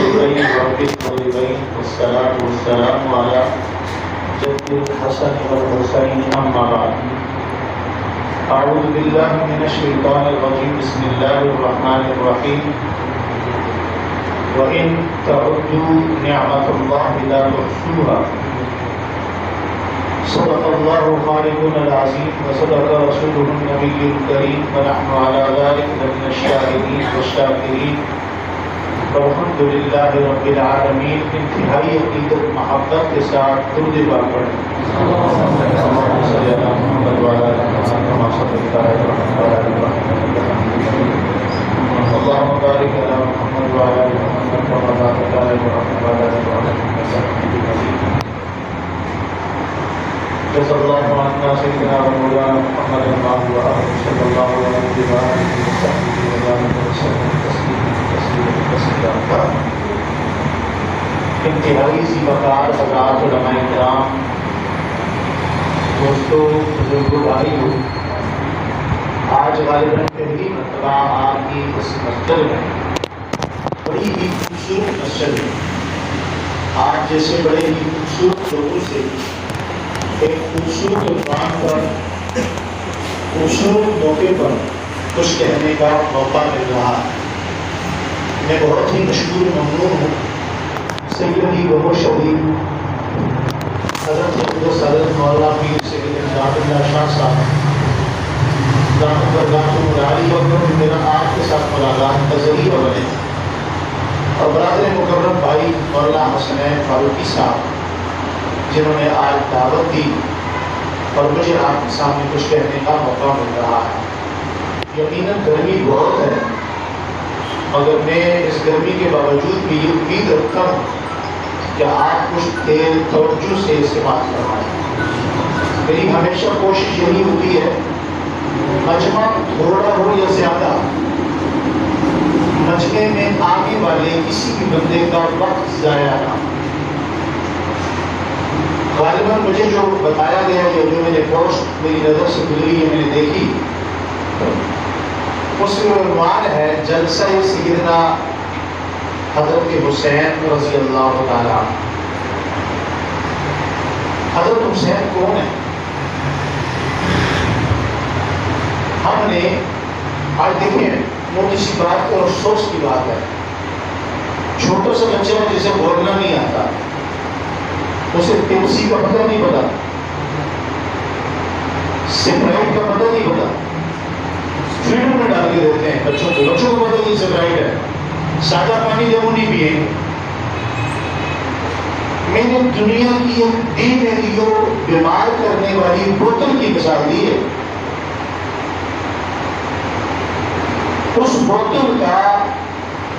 الحسنين رب الطيبين والصلاة والسلام على جد الحسن والحسين أما بعد. أعوذ بالله من الشيطان الرجيم. بسم الله الرحمن الرحيم. وإن تعدوا نعمة الله لا تحصوها. صدق الله خالقنا العظيم وصدق رسوله النبي الكريم ونحن على ذلك من الشاهدين والشاكرين والحمد للہ رب العالمین. انتہائی عقیدت محبت کے ساتھ درود پاک پڑھیں. اللہم صلی علی محمد وعلی آل محمد کما صلیت علی ابراہیم وعلی آل ابراہیم اللہم بارک علی محمد وعلی آل محمد کما بارکت علی ابراہیم وعلی آل ابراہیم. جزا اللہ عنا سیدنا و مولانا محمد صلی اللہ علیہ وسلم تسلیما. انتہائی سی وقار حضرات علماء کرام، دوستو، بزرگوں، بھائیوں، آج غالباً پہلی مرتبہ آپ کی اس مسجد میں بڑی ہی خوبصورت مسجد ہے. آج جیسے بڑے ہی خوبصورت لوگوں سے ایک خوبصورت عنوان پر خوبصورت موقع پر کچھ کہنے کا موقع مل رہا ہے. میں بہت ہی مشکور ممنون ہوں سیدی و شہید حضرت حضرت مولانا پیر سید نجات اللہ شاہ صاحب دامت برکاتہ العالی وقت میرا آپ کے ساتھ ملاقات کا ذریعہ بنے، اور برادر مکرم بھائی مولانا حسنین فاروقی صاحب جنہوں نے آج دعوت دی اور مجھے آپ کے سامنے کچھ کہنے کا موقع مل رہا ہے. یقیناً گرمی بہت ہے، مگر میں اس گرمی کے باوجود بھی یہ امید رکھتا ہوں کہ آپ کچھ دیر توجہ سے استعمال فرمائیں. میری ہمیشہ کوشش یہی ہوتی ہے مجمع تھوڑا ہو یا زیادہ، مجمع میں آنے والے کسی بھی بندے کا وقت ضائع نہ. غالباً مجھے جو بتایا گیا ہے، جو میں نے پوسٹ میری نظر سے گزری ہے، میں نے دیکھی، اس میں عنوان ہے جلسہ سیدنا حضرت حسین رضی اللہ تعالیٰ. حضرت حسین کون ہے؟ ہم نے آج دیکھیں موٹی سی بات اور افسوس کی بات ہے، چھوٹا سا بچہ ہے جسے بولنا نہیں آتا، اسے پیپسی کا پتہ نہیں پتا، سپرائٹ کا پتہ نہیں پتا، فریڈم میں ڈال کے دیتے ہیں بچوں کو پتہ نہیں سپرائٹ ہے، سادہ پانی جب وہ نہیں پیے. میں نے دنیا کی ایک دی میری جو بیمار کرنے والی بوتل کی مثال دی ہے. اس بوتل کا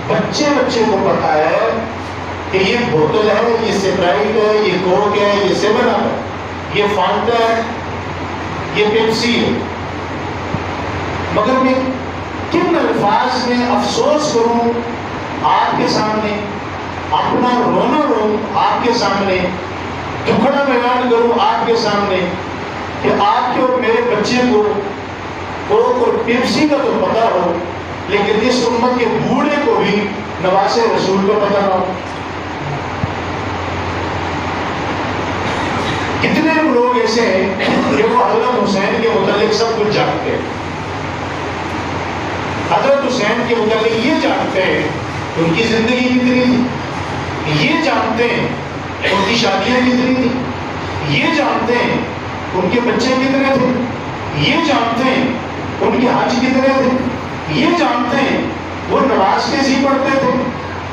بچے کو پتا ہے کہ یہ بوتل ہے، یہ سپرائٹ ہے، یہ کوک ہے، یہ سیون اپ ہے، یہ فانٹا ہے، یہ پیپسی ہے. مگر میں کن الفاظ میں افسوس کروں آپ کے سامنے، اپنا رونا رو آپ کے سامنے، دکھڑا بیان کروں آپ کے سامنے کہ آپ کے اور میرے بچے کو کوک اور پیپسی کا تو پتا ہو، لیکن اس امت کے بوڑھے کو بھی نواسے رسول کا پتا نہ ہو. کتنے لوگ ایسے ہیں کہ وہ حضرت حسین کے متعلق سب کچھ جانتے ہیں، حضرت حسین کے متعلق یہ جانتے ہیں کہ ان کی زندگی کتنی تھی، یہ جانتے ہیں ان کی شادیاں کتنی تھی، یہ جانتے ہیں ان کے بچے کتنے تھے، یہ جانتے ہیں ان کے حج کتنے تھے، یہ جانتے ہیں وہ نماز کیسی پڑھتے تھے،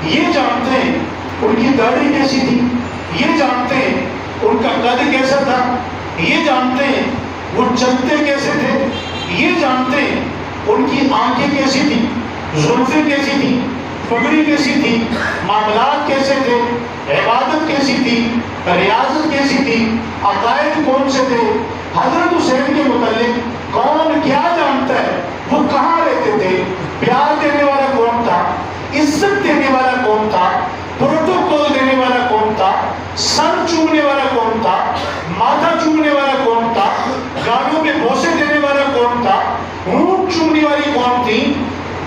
یہ جانتے ہیں ان کی داڑھی کیسی تھی، یہ جانتے ہیں ان کا قد کیسا تھا، یہ جانتے ہیں وہ چلتے کیسے تھے، یہ جانتے ہیں ان کی آنکھیں کیسی تھی، زلفیں کیسی تھی، پگڑی کیسی تھی، معاملات کیسے تھے، عبادت کیسی تھی، ریاضت کیسی تھی، عقائد کون سے تھے. حضرت حسین کے متعلق کون کیا جانتا ہے، وہ کہاں رہتے تھے، پیار دینے والا کون تھا، عزت دینے والا کون تھا، پروٹوکول دینے والا کون تھا، سر چومنے والا کون تھا، ماتھا چومنے والا کون تھا، گاڑیوں میں بوسے دینے والا کون تھا، اونٹ چومنے والی کون تھی،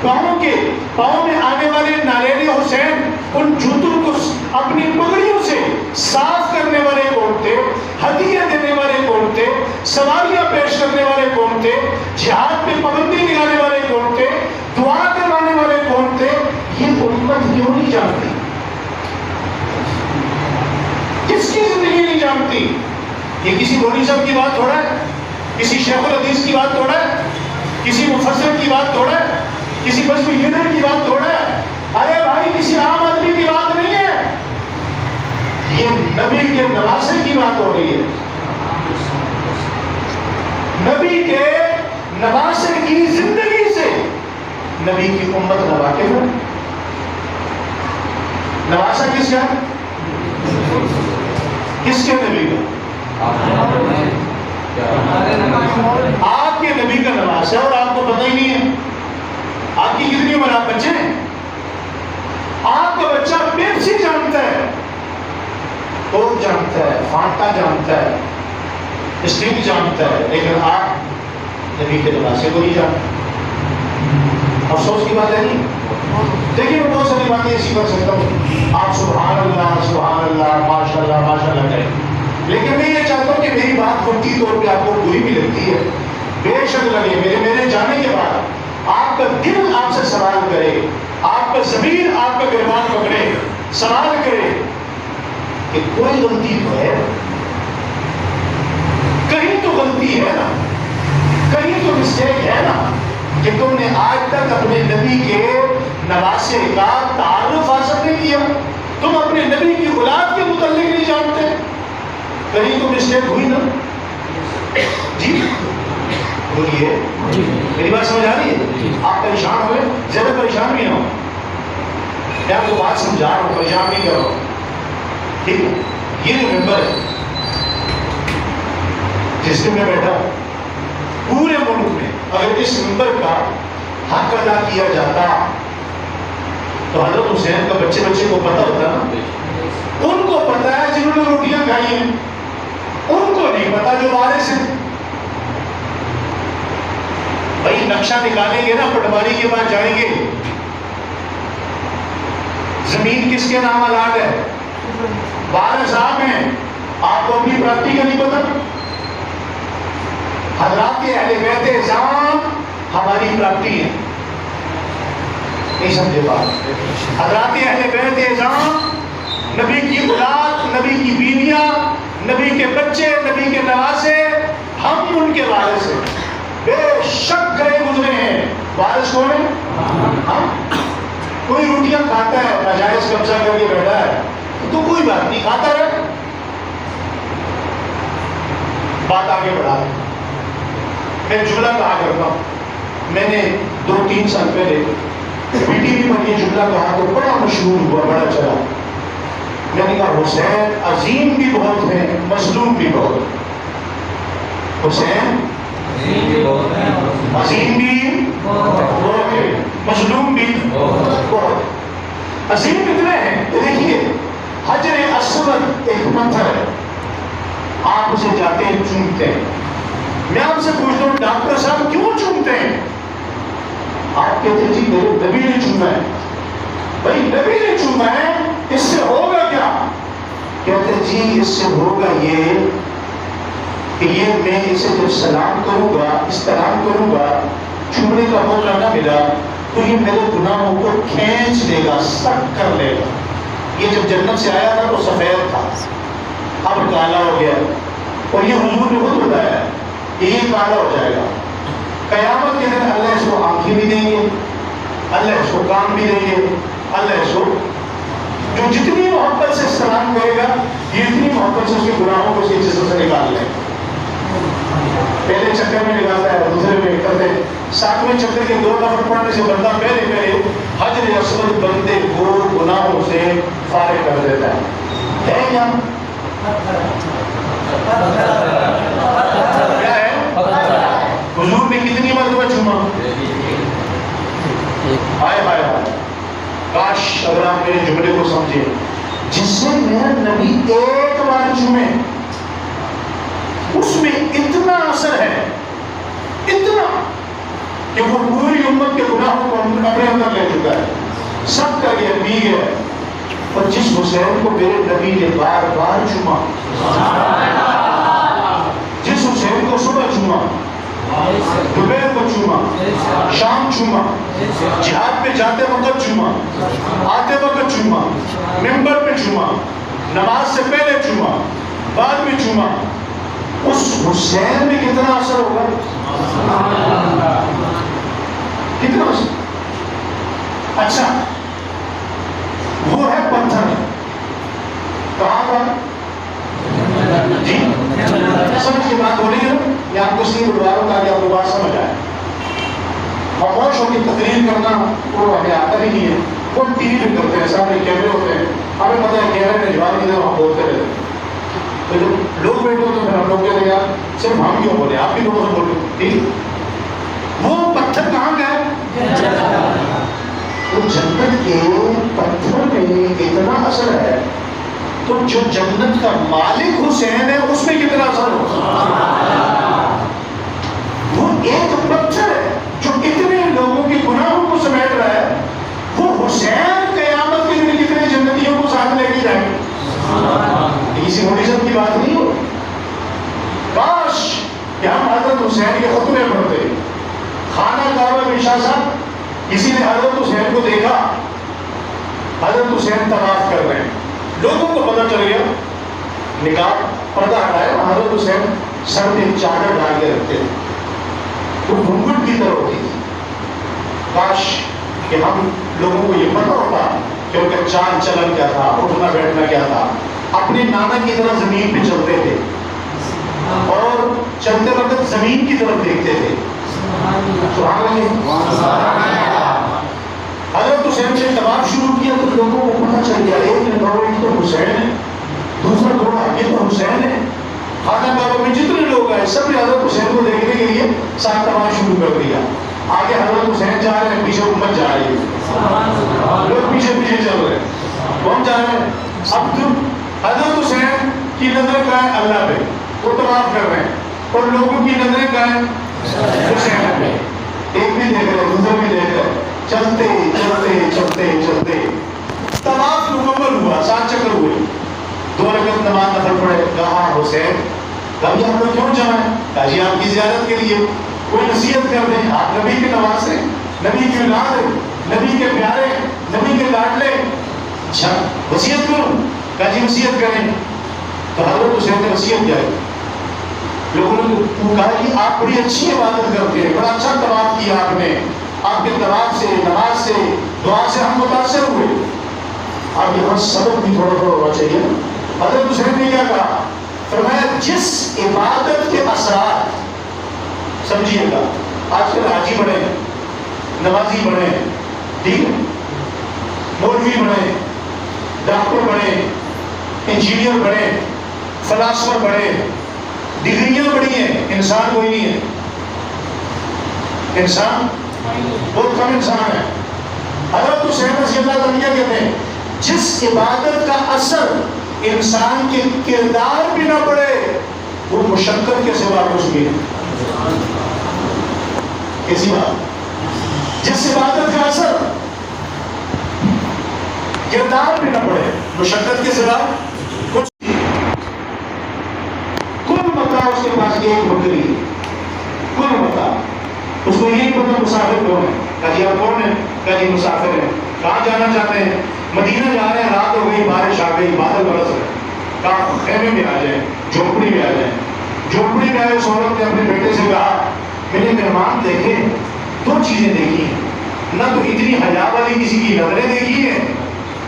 پاؤں میں آنے والے ناریل حسین ان جوتوں کو اپنی پگڑیوں سے صاف کرنے والے کون تھے؟ ہدیے دینے والے کون تھے؟ سواریاں پیش کرنے والے کون تھے؟ جہاد میں پابندی لگانے والے کون تھے؟ دعا کروانے والے کون تھے؟ یہ امت کیوں نہیں جانتی؟ کس کی زندگی نہیں جانتی؟ یہ کسی مولوی صاحب کی بات تھوڑا ہے، کسی شیخ الحدیث کی بات تھوڑا ہے، کسی مفسر کی بات تھوڑا ہے، کسی بس لیڈر کی بات تھوڑا ہے. ارے بھائی کسی عام آدمی کی بات نہیں ہے، یہ نبی کے نواسے کی بات ہو رہی ہے. نبی کے نواسے کی زندگی سے نبی کی امت نواقف ہے. نواسا کس کا؟ کس کے نبی کا؟ آپ کے نبی کا نواز ہے اور آپ کو پتہ ہی نہیں ہے. آپ کی کتنی عمر؟ آپ بچے ہیں. آپ کا بچہ پیپسی جانتا ہے، کوک جانتا ہے، فانٹا جانتا ہے، اسٹنگ جانتا ہے، لیکن آپ نبی کے نواسے کو نہیں جانتے. افسوس کی بات ہے نہیں. دیکھیے میں بہت ساری باتیں ایسی کر سکتا ہوں، آپ سبحان اللہ ماشاء اللہ کریں، لیکن میں یہ چاہتا ہوں کہ میری بات فوٹی طور پہ آپ کو بری بھی لگتی ہے، بے شک لگے. میرے جانے کے بعد آپ کا دل آپ سے سوال کرے، آپ کا ضمیر آپ کا گریبان پکڑے، سوال کرے کہ کوئی غلطی تو ہے، کہیں تو غلطی ہے نا، کہیں تو مسٹیک ہے نا، کہ تم نے آج تک اپنے نبی کے نواسے کا تعارف حاصل نہیں کیا، تم اپنے نبی کی اولاد کے متعلق نہیں جانتے. کہیں تو مسٹیک ہوئی نا؟ جی بولیے، میری بات سمجھ آ رہی ہے؟ آپ پریشان ہوئے؟ زیادہ پریشان بھی نہ ہو، میں آپ کو بات سمجھا رہا ہوں، پریشان نہیں کر رہا ہوں. ٹھیک ہے، یہ جو ممبر ہے جس میں بیٹھا ہوں، پورے ملک میں اگر اس ممبر کا حق ادا کیا جاتا تو حضرت حسین کا بچے کو پتہ ہوتا نا. ان کو پتا ہے جنہوں نے روٹیاں کھائی ہیں، ان کو نہیں پتا جو وارث ہیں. بھائی نقشہ نکالیں گے نا، پٹواری کے پاس جائیں گے، زمین کس کے نام الاٹ ہے؟ وارث آپ ہیں، آپ کو اپنی پراپرٹی کا نہیں پتا. حضرات کے اہل بیت اعظام ہماری پراپرٹی ہے، نہیں سمجھے بات؟ حضرات اہل بیت اعظام، نبی کی اولاد، نبی کی بیویاں، نبی کے بچے، نبی کے نواسے، ہم ان کے وارث ہیں. بے شک گئے گزرے ہیں. وارث کون ہے؟ ہم. کوئی روٹیاں کھاتا ہے، ناجائز قبضہ کر کے بیٹھا ہے تو کوئی بات نہیں، کھاتا رہے. بات آگے بڑھا، میں جملہ کہا کرتا ہوں، میں نے 2-3 سال پہلے پی ٹی وی پر یہ جملہ کہا تو بڑا مشہور ہوا، بڑا چلا. میں نے کہا حسین عظیم بھی بہت ہے، مظلوم بھی بہت ہے. حسین عظیم بھی بہت ہے، مظلوم بھی بہت. عظیم کتنے ہیں؟ دیکھیے حجر اسود ایک پتھر ہے، آپ اسے جاتے ہیں چومتے ہیں. میں آپ سے پوچھتا ہوں ڈاکٹر صاحب کیوں چومتے ہیں؟ آپ کہتے ہیں جی میرے نبی نے چوما ہے. بھائی نبی نے چوما ہے، اس سے ہوگا کیا؟ کہتے ہیں جی اس سے ہوگا یہ کہ یہ میں اسے جب سلام کروں گا، استلام کروں گا، چھونے کا موقع نہ ملا تو یہ میرے گناہوں کو کھینچ لے گا، سخت کر لے گا. یہ جب جنت سے آیا تھا تو سفید تھا، اب کالا ہو گیا، اور یہ حضور نے خود بتایا کہ یہ کالا ہو جائے گا. قیامت کے دن اللہ اس کو آنکھیں بھی دیں گے، اللہ اس کو کام بھی دیں گے، اللہ اس کو جو جتنی محبت سے سلام کرے گا، یہ اتنی محبت سے اس کے گناہوں کو اس کے جسم سے نکال لیں. پہلے چکر میں نکالتا ہے، دوسرے میں نکلتے ہیں، 7ویں چکر کے 2 دفعہ پڑھنے سے بندہ پہلے حجر اسود بندے کو گناہوں سے فارغ کر دیتا ہے کیا؟ کیا ہے؟ حضور نے کتنی مرتبہ چوما؟ ہائے ہائے ہائے، کاش اگر آپ میرے جملے کو سمجھے. جس سے میرا نبی ایک بار چومے اس میں اتنا اثر ہے، اتنا کہ وہ پوری امت کے گناہوں کو اپنے اندر لے چکا ہے، سب کر گیا، پی گیا. حسین کو میرے نبی نے بار بار چوما، جس حسین کو صبح چوما، دوپہر کو چوما، شام چوما، جہاد پہ جاتے وقت چوما، آتے وقت چوما، ممبر پہ چوما، نماز سے پہلے چوما، بعد میں چوما، اس حسین میں کتنا اثر ہوگا؟ کتنا اثر؟ اچھا وہ ہے پتھر، کہاں کا؟ جی سمجھ کے بات ہو رہی ہے یا آپ کو اس لیے بلوا رہا ہوں تاکہ آپ کو بات سمجھ آئے. خاموش ہو کے تقریر کرنا وہ ہمیں آتا ہی نہیں ہے. وہ ٹی وی پہ کرتے ہیں، سامنے کیمرے ہوتے ہیں، ہمیں پتہ ہے کیمرے میں جواب نہیں دے ہم بولتے رہتے ہیں. تو جب لوگ بیٹھے ہوتے ہیں پھر ہم لوگ کہتے ہیں یار صرف ہم کیوں بولے، آپ بھی لوگوں سے بولے. ٹھیک، وہ پتھر کہاں کا ہے؟ وہ جنت کے پتھر میں اتنا اثر ہے تو جو جنت کا مالک حسین ہے اس میں کتنا اثر ہوگا؟ وہ ایک پتھر ہے جو اتنے لوگوں کے گناہوں کو سمیٹ رہا ہے، وہ حسین قیامت کے دن کتنے جنتیوں کو ساتھ لے کے جائیں گے. کسی موڈیزم کی بات نہیں ہو. کاش کہ ہم حضرت حسین کے خطبے پڑھتے. خانہ کعبہ میں شاہ صاحب کسی نے حضرت حسین کو دیکھا، حضرت حسین طواف کر رہے ہیں، لوگوں کو پتہ چل گیا، نقاب پردہ ہٹایا، حضرت حسین سر پہ چادر ڈال کے رکھتے تھے، وہ گھنگھٹ کی طرح ہوتی تھی. کاش کہ ہم لوگوں کو یہ پتہ ہوتا کہ ان کا چال چلن کیا تھا، اٹھنا بیٹھنا کیا تھا. اپنے نانا کی طرح زمین پہ چلتے تھے اور چلتے وقت زمین کی طرف دیکھتے تھے. سبحان اللہ. حضرت حسین نے طواف شروع کیا تو لوگوں کو پتہ چل گیا، ایک نے کہا یہ تو حسین ہے، دوسرا کہا یہ تو حسین ہے. خانہ کعبہ میں جتنے لوگ آئے سب نے حضرت حسین کو دیکھنے کے لیے ساتھ طواف شروع کر دیا. آگے حضرت حسین جا رہے ہیں، پیچھے امت جا رہی ہے، لوگ پیچھے پیچھے چل رہے ہیں. کون جا رہے ہیں؟ اب تم حضرت حسین کی نظر کہاں ہے؟ اللہ پہ، وہ طواف کر رہے ہیں، اور لوگوں کی نظریں کہاں ہیں؟ حسین پہ. ایک بھی دیکھ رہے، دوسرے بھی دیکھ رہے. چلتے چلتے چلتے چلتے طواف مکمل ہوا، 7 چکر ہوئے. 2 رکعت نماز نفل پڑھے. کہا حسین کبھی ہم لوگ کیوں جمع ہیں؟ کہا جی آپ کی زیارت کے لیے. کوئی نصیحت کر دیں، آپ نبی کے نواسے، نبی کی اولاد ہیں، نبی کے پیارے، نبی کے لاڈلے. اچھا وصیت کروں؟ کہا جی وصیت کریں. تو حضرت حسین نے وصیت کیا. لوگوں نے کہا کہ آپ بڑی اچھی عبادت کرتے ہیں، بڑا اچھا طواف کیا آپ نے، آپ کے طواف سے، نماز سے، دعا سے ہم متاثر ہوئے. اب یہاں سبق بھی تھوڑا تھوڑا ہونا چاہیے. حضرت حسین نے کیا کہا؟ فرمایا جس عبادت کے اثرات، سمجھیے گا آج کل حاجی بڑے ہیں، نمازی بڑے ہیں، ٹھیک ہے، مولوی بڑے ہیں، ڈاکٹر بڑے ہیں، انجینئر بڑے ہیں، فلاسفر بڑے ہیں، ڈگریاں بڑی ہیں، انسان کوئی نہیں ہے. انسان بہت کم انسان ہے. حضرت حسین رضی اللہ عنہ کہتے ہیں جس عبادت کا اثر انسان کے کردار بھی نہ پڑے وہ مشقت کے سوا کچھ بھی نہیں. کیسی بات؟ جس عبادت کا اثر کردار بھی نہ پڑے، مشقت کے سوا کچھ نہیں. کل متا اس کے پاس ایک بکری، کل متا، اس کو یہی پتہ مسافر کون ہے. کہا جی آپ کون ہیں؟ کہا جی مسافر ہیں. کہاں جانا چاہتے ہیں؟ مدینہ جا رہے ہیں، رات ہو گئی، بارش آ گئی، بادل برس رہے. کہا خیمے میں آ جائیں، جھوپڑی میں آ جائیں. جھوپڑی میں آئے. اس عورت نے اپنے بیٹے سے کہا میں نے مہمان دیکھے، 2 چیزیں دیکھی ہیں، نہ تو اتنی حیا والی کسی کی نظریں دیکھی ہیں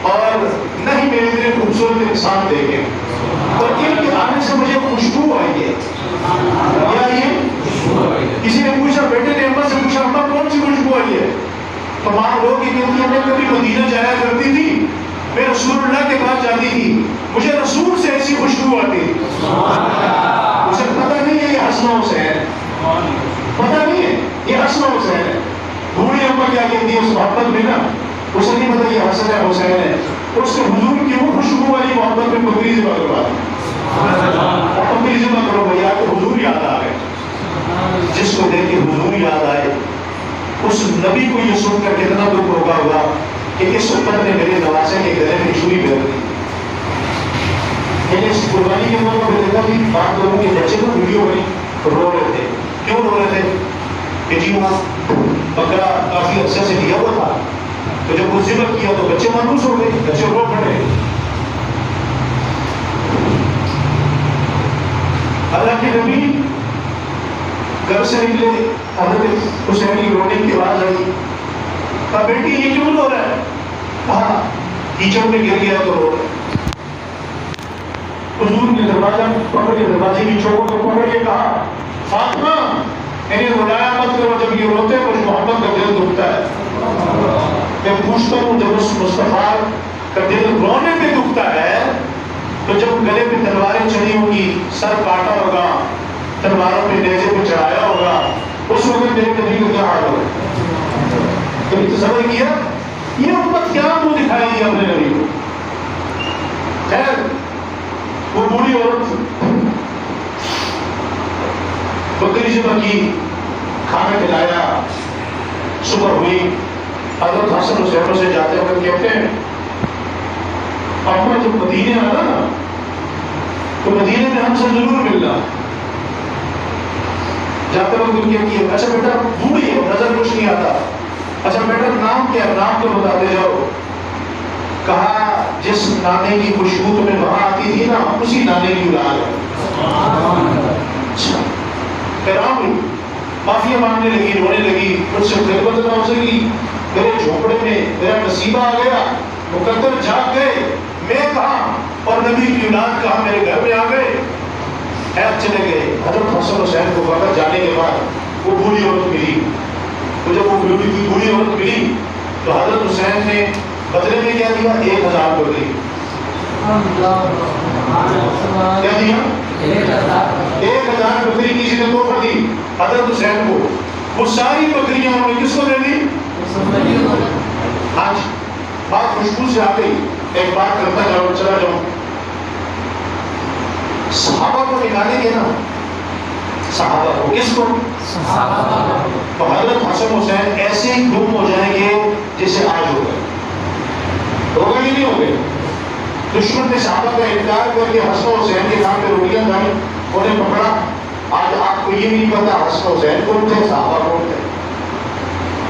اور نہ ہی میرے اتنے خوبصورت انسان دیکھے، اور ان کے آنے سے مجھے خوشبو آئی ہے. کیا یہ کسی نے پوچھا، بیٹے نے اماں سے پوچھا اماں کون سی خوشبو آئی ہے؟ تو ماں لوگ یہ کہتی ہیں میں کبھی مدینہ جایا کرتی تھی، میں رسول اللہ کے پاس جاتی تھی، مجھے رسول سے ایسی خوشبو آتی تھی. اسے پتہ نہیں ہے یہ حسن حسین ہے، پتہ نہیں ہے یہ حسن حسین ہے. بوڑھی اماں کیا کہتی ہے اس محبت میں نا، اسے نہیں پتہ یہ حسن ہے حسین ہے. اس کے حضور کی وہ خوشبو والی محبت میں بکری ذبح کروا دی. بکری ذبح کرو بھیا تو حضور یاد آ گئے. جس کو دیکھ کے حضور یاد آئے اس نبی کو یہ سن کر کتنا دکھ ہوگا کہ اس امت نے میرے نواسے کے گلے میں چھری پھیر دی. میں نے اس قربانی کے موقع پہ دیکھا کہ 5 لوگوں کے بچے کو ویڈیو بنی رو رہے تھے. کیوں رو رہے تھے؟ کہ جی وہاں بکرا کافی عرصے سے لیا ہوا تھا، تو جب وہ ذبح کیا تو بچے مانوس ہو گئے، بچے رو پڑے. اللہ کے نبی گھر سے نکلے، حضرت حسین کی رونے کی آواز آئی، کہا بیٹی یہ کیوں رو رہا ہے؟ کہا کیچڑ میں گر گیا تو رو رہا ہے. حضور نے دروازہ پکڑ کے دروازے کی چوکوں کو پکڑ کے کہا فاطمہ انہیں رلایا مت کرو، جب یہ روتے ہیں مجھے محمد کا دل دکھتا ہے. میں پوچھتا ہوں جب اس مصطفیٰ کا دل رونے پہ دکھتا ہے تو جب گلے پہ تلواریں چڑھی ہوں گی، سر کاٹا ہوگا، تلواروں پہ نیزے پہ چڑھایا ہوگا، اس وقت میرے نبی کو کیا حال ہوگا؟ کبھی تصور کیا یہ امت کیا منہ دکھائے گی اپنے نبی کو؟ خیر وہ بوڑھی عورت بکری ذبح کی، کھانا کھلایا، صبح ہوئی، حضرت حسن حسین سے جاتے ہوئے کہتے ہیں اپنا جب مدینے آنا نا تو مدینے میں ہم سے ضرور ملنا. جاتے وقت ان کے کیے اچھا بیٹا بوڑھی ہے نظر کچھ نہیں آتا، اچھا بیٹا نام کیا؟ نام تو بتاتے جاؤ. کہا جس نانے کی خوشبو تمہیں وہاں آتی تھی نا اسی نانے کی اولاد ہے. اچھا حیران ہوئی، معافیا مانگنے لگی، رونے لگی، مجھ سے خدمت نہ ہو سکی، میرے جھوپڑے میں میرا نصیبہ آ گیا، مقدر جاگ گئے، میں کہاں اور نبی کی اولاد کہاں میرے گھر میں آ گئے. خیر چلے گئے. حضرت حسن حسین کو واپس جانے کے بعد وہ بوڑھی عورت ملی. تو جب وہ بوڑھی عورت ملی تو حضرت حسین نے بدلے میں کیا دیا؟ 1000 بکری. کیا دیا؟ 1000 بکری کسی نے تحفہ دی حضرت حسین کو. وہ ساری بکریاں انہوں نے کس کو دے دی؟ آج بات خوشبو سے آ گئی. ایک بات کرتا جاؤ چلا جاؤں، صحابہ کو نکالیں گے نا، صحابہ کو کس کو؟ تو حضرت حسن حسین ایسے ہی گم ہو جائیں گے جیسے آج ہو گئے. ہوگا ہی نہیں ہو گئے. دشمن نے صحابہ کا انکار کر کے حسن حسین کے نام پہ روٹیاں کھائی، انہیں پکڑا. آج آپ کو یہ نہیں پتا حسن حسین کون تھے، صحابہ کون تھے.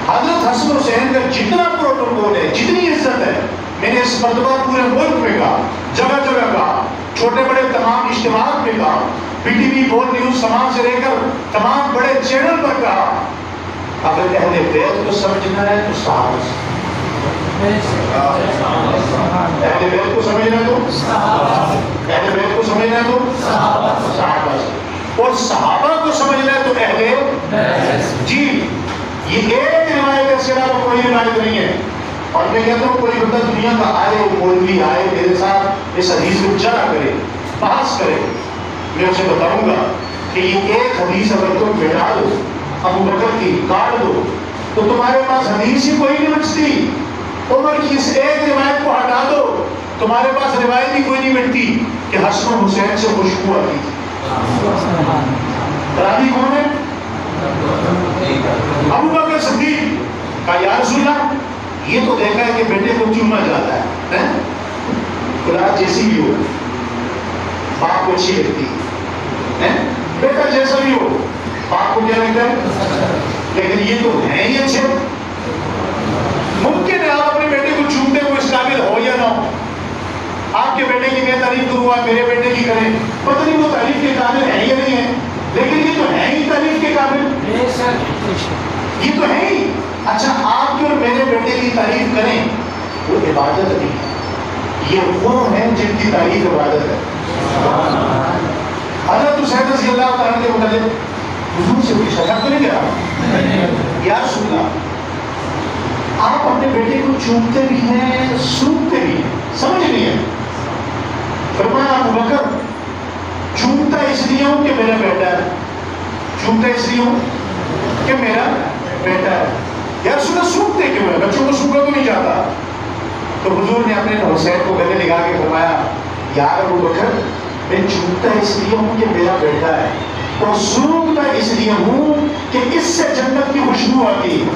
حضرت حسن حسین کا جتنا پروٹوکول ہے، جتنی عزت ہے، میں نے اس مرتبہ پورے ملک میں کہا، جگہ جگہ کہا، چھوٹے بڑے تمام اجتماعات میں کہا، پی ٹی وی بول نیوز سماج سے لے کر تمام بڑے چینل پر کہا، اگر اہل بیت کو سمجھنا ہے تو صحابہ سے، اہل بیت کو سمجھنا ہے تو اہل بیت کو سمجھنا ہے تو صحابہ سے، اور صحابہ کو سمجھنا ہے تو اہل جی. یہ ایک روایت ہے، اس کے علاوہ کوئی روایت نہیں ہے. اور میں کہتا ہوں کوئی بندہ دنیا کا آئے، مولوی آئے میرے ساتھ اس حدیث کو جڑا کرے، بحث کرے، میں اسے بتاؤں گا کہ یہ ایک حدیث اگر تم مٹا دو، ابو بکر کی کاٹ دو، تو تمہارے پاس حدیث ہی کوئی نہیں بچتی. عمر کی اس ایک روایت کو ہٹا دو، تمہارے پاس روایت ہی کوئی نہیں ملتی کہ حسن حسین سے خوشبو آتی تھی. راوی کون ہے؟ ابو بکر صدیق. کہا یا رسول اللہ یہ تو دیکھا ہے کہ بیٹے کو چوما جاتا ہے، خدا جیسی بھی ہو، باپ کو اچھی لگتی ہے، بیٹا جیسا بھی ہو باپ کو کیا لگتا ہے، لیکن یہ تو ہے ہی اچھے. ممکن ہے آپ اپنے بیٹے کو چومتے ہوئے اس قابل ہو یا نہ ہو. آپ کے بیٹے کی میں تعریف کروں، آپ میرے بیٹے کی کریں، پتہ نہیں وہ تعریف کے قابل ہے یا نہیں ہے، لیکن یہ تو ہے ہی تعریف کے قابل، یہ تو ہے ہی. اچھا آپ جو میرے بیٹے کی تعریف کریں وہ عبادت نہیں ہے، یہ وہ ہیں جن کی تعریف عبادت ہے. حضرت حسین رضی اللہ تعالیٰ کے متعلق حضور سے کوئی شکایت تو نہیں کیا یا رسول اللہ آپ اپنے بیٹے کو چومتے بھی ہیں سونگتے بھی ہیں، سمجھ نہیں ہے. فرمایا ابو بکر چومتا اس لیے ہوں کہ میرا بیٹا ہے، چومتا اس لیے ہوں کہ میرا بیٹا ہے. یا رسول اللہ سونگتے کیوں ہے؟ بچوں کو سونگا تو نہیں جاتا. تو حضور نے اپنے حسین کو گلے لگا کے فرمایا یا ابو بکر میں چومتا اس لیے ہوں کہ میرا بیٹا ہے، اور سونگتا اس لیے ہوں کہ اس سے جنت کی خوشبو آتی ہے.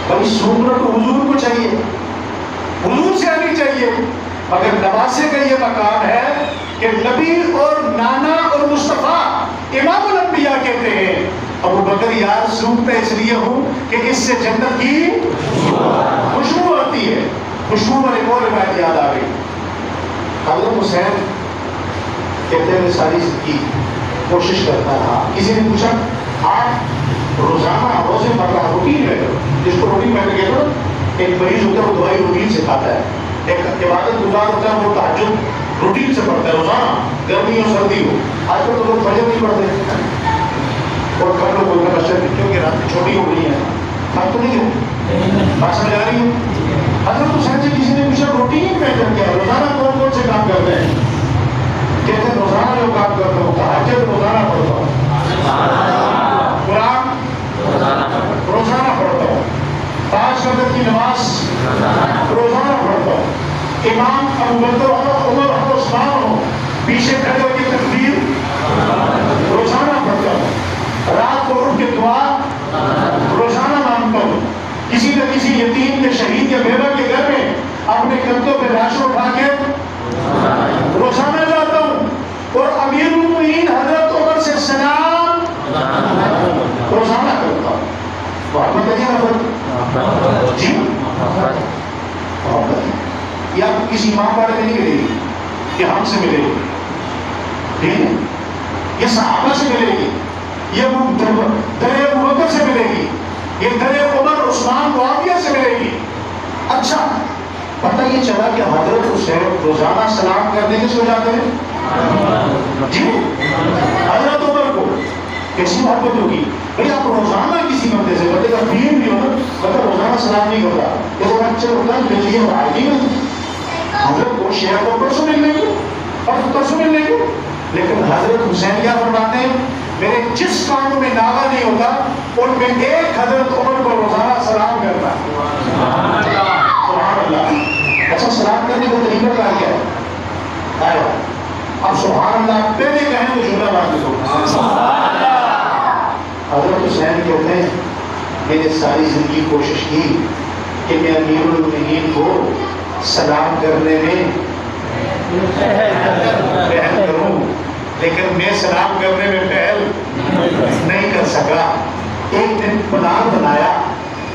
بھائی سونگنا تو حضور کو چاہیے، حضور سے آنی چاہیے. مگر نواسے کا یہ مقام ہے کہ نبی اور نانا اور مصطفیٰ امام الانبیاء کہتے ہیں ابو بکر یار سوکھتا اس لیے ہوں کہ اس سے جنت کی خوشبو آتی ہے. خوشبو پر ایک اور روایت یاد آ گئی. حضرت حسین کہتے ہیں ساری زندگی کوشش کرتا رہا. کسی نے پوچھا آپ روزانہ روزے مرہ روٹین میں کرو, جس کو روٹین میں کہتے ہو, ایک مریض ہوتا ہے وہ دوائی روٹین سے کھاتا ہے, ایک عبادت گزار ہوتا ہے وہ تہجد روٹین سے پڑھتا ہے روزانہ, گرمی ہو سردی ہو. آج کل تو لوگ فجر نہیں پڑھتے اور کم لوگ بولتے ہیں بچے کیونکہ رات چھوٹی ہو گئی ہے. بات تو نہیں ہے, بات سمجھ آ رہی ہے. حضرت حسین سے کسی نے پوچھا روٹین میں کیا روزانہ کون کون سے کام کرتے ہیں؟ کہتے ہیں روزانہ جو کام کرتا ہوں تہجد روزانہ پڑھتا ہوں, قرآن روزانہ پڑھتا ہوں, 5 وقت کی نماز روزانہ پڑھتا ہوں, امام ابو بکر عمر اور عثمان ہو پیچھے کھڑے ہو کے تکبیر روزانہ پڑھتا ہوں, رات کو اٹھ کے دعا روزانہ مانگتا ہوں, کسی نہ کسی یتیم کے شہید یا بیوہ کے گھر میں اپنے کندھوں پہ لاشوں اٹھا کے روزانہ جاتا ہوں, اور امیر المؤمنین حضرت عمر سے سلام روزانہ کرتا ہوں. محبت ہے جی یا کسی ماں بارے میں نہیں ملے گی, یہ ہم سے ملے گی, ٹھیک ہے, یہ صحابہ سے ملے گی, یہ درے ابو بکر سے ملے گی, یہ درے عمر عثمان معاویہ سے ملے گی. اچھا پتہ یہ چلا کہ حضرت حسین روزانہ سلام کرنے کے سو جاتے ہیں جی. حضرت عمر کو کیسی محبت ہوگی بھائی, آپ روزانہ کسی بندے سے بندے کا پیر بھی ہو نا, مطلب روزانہ سلام نہیں کرتا, یہ بچے ہوتا ہے لیے بھائی نہیں حضرت کو شیخ کو پرسوں مل لیں گے اور پرسوں مل لیں گے. لیکن حضرت حسین کیا فرماتے ہیں, میرے جس کام میں ناغا نہیں ہوتا ان میں ایک حضرت عمر کو روزانہ سلام کرتا ہے. سبحان اللہ. اچھا سلام کرنے کا طریقہ کیا ہے؟ اب سبحان اللہ پہلے کہیں تو جملہ بات دو. حضرت حسین کہتے ہیں میں نے ساری زندگی کوشش کی کہ میں امیر المؤمنین کو سلام کرنے میں پہل کروں, لیکن میں سلام کرنے میں پہل نہیں کر سکا. ایک دن پلان بنایا,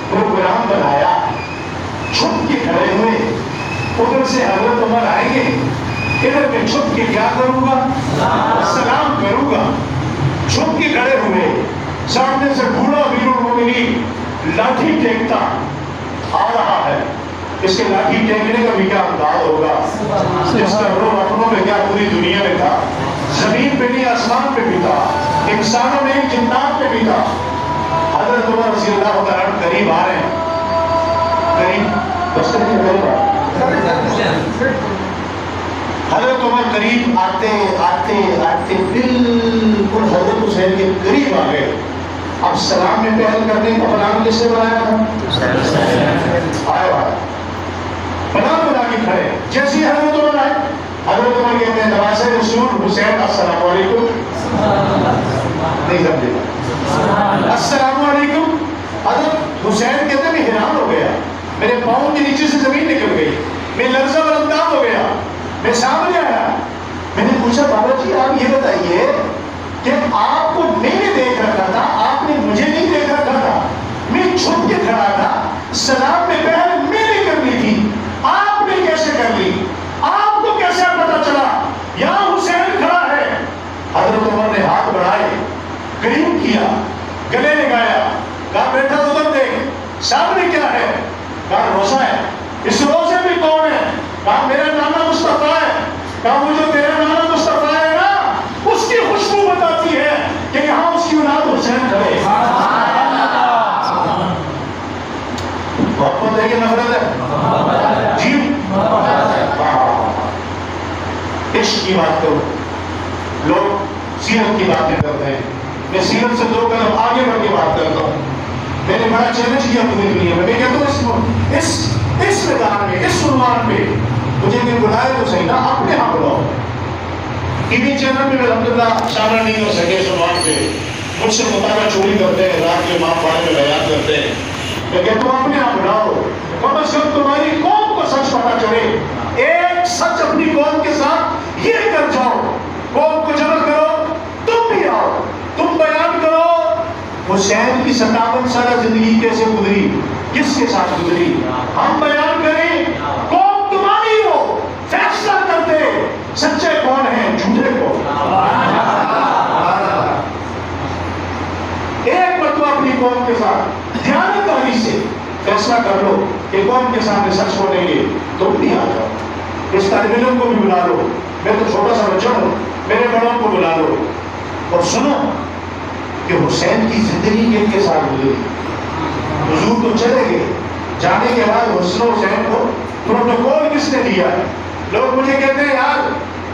پروگرام بنایا, چھپ کے کھڑے ہوئے, ادھر سے حضرت عمر آئیں گے, ادھر میں چھپ کے کیا کروں گا, سلام کروں گا. چھپ کے کھڑے ہوئے, سامنے سے بوڑھا امیر المؤمنین لاٹھی ٹیکتا آ رہا ہے. اس کے لاٹھی ٹیکنے کا بھی کیا انداز ہوگا, جس کا روح اپنوں میں کیا پوری دنیا میں تھا, زمین پہ نہیں آسمان پہ بھی تھا, انسانوں میں جنات پہ بھی تھا. حضرت عمر رضی اللہ تعالیٰ قریب آ رہے ہیں, قریب بس حضرت عمر قریب آتے آتے آتے بالکل حضرت حسین کے قریب آ گئے. اب سلام میں پہل کرنے کا پلان کس نے بنایا تھا؟ آئے پلان بنا کے کھڑے. جیسے حضرت عمر آئے, حضرت عمر کہتے ہیں نواسے رسول حسین السلام علیکم, نہیں سمجھے السلام علیکم. حضرت حسین کہتے ہیں میں حیران ہو گیا, میرے پاؤں کے نیچے سے زمین نکل گئی, میں لرزہ برنداب ہو گیا, میں سامنے آیا. میں نے پوچھا بابا جی آپ یہ بتائیے کہ آپ کو میں نے دیکھ رکھا تھا, آپ نے مجھے نہیں دیکھ رکھا تھا, میں چھپ کے کھڑا تھا, سلام میں پہل میں نے کرنی تھی, آپ نے کیسے کر لی, آپ کو کیسے پتا چلا یہاں حسین کھڑا ہے. حضرت عمر نے ہاتھ بڑھائے, قریب کیا, گلے لگایا, کہا بیٹا ادھر دیکھ, سامنے کیا ہے, کہا روزہ ہے. اس روزے میں کون ہے, کہا میرا نانا مصطفیٰ ہے. کہا وہ جو تیرا نانا مصطفیٰ ہے نا, اس کی خوشبو بتاتی ہے کہ یہاں اس کی اولاد حسین کھڑے. محبت ہے کہ نفرت ہے جی؟ عشق کی بات کرو, لوگ سیرت کی باتیں کرتے ہیں, میں سیرت سے 2 قدم آگے بڑھ کے بات کرتا ہوں. میں نے بڑا چیلنج کیا پوری دنیا میں, میں کہتا ہوں اس میدان میں, اس عنوان پہ مجھے بھی بلائے تو صحیح نا, اپنے ہاں بلاؤ. ٹی وی چینل میں الحمدللہ شامل نہیں ہو سکے اس عنوان پہ, مجھ سے مطالعہ چوری کرتے ہیں, رات کے امام پڑھنے میں بیان کرتے ہیں. میں کہتا ہوں اپنے ہاں بلاؤ, کم از کم تمہاری قوم کو سچ پتا چلے. ایک سچ حسین کی 57 سالہ زندگی کیسے گزری، کس کے ساتھ گزری، ہم بیان کریں، قوم تمہاری ہو، فیصلہ کرتے سچے کون ہیں جھوٹے کون۔ ایک مرتبہ اپنی قوم کے ساتھ دیانتداری سے فیصلہ کر لو کہ قوم کے سامنے سچ بولیں گے، تم بھی آ جاؤ، اس طالب علم کو بھی بلا لو، میں تو چھوٹا سا بچہ ہوں، میرے بڑوں کو بلا لو اور سنو کہ حسین کی زندگی کن کے ساتھ گزری۔ حضور تو چلے گئے، جانے کے بعد حسن و حسین کو پروٹوکول کس نے دیا؟ لوگ مجھے کہتے ہیں یار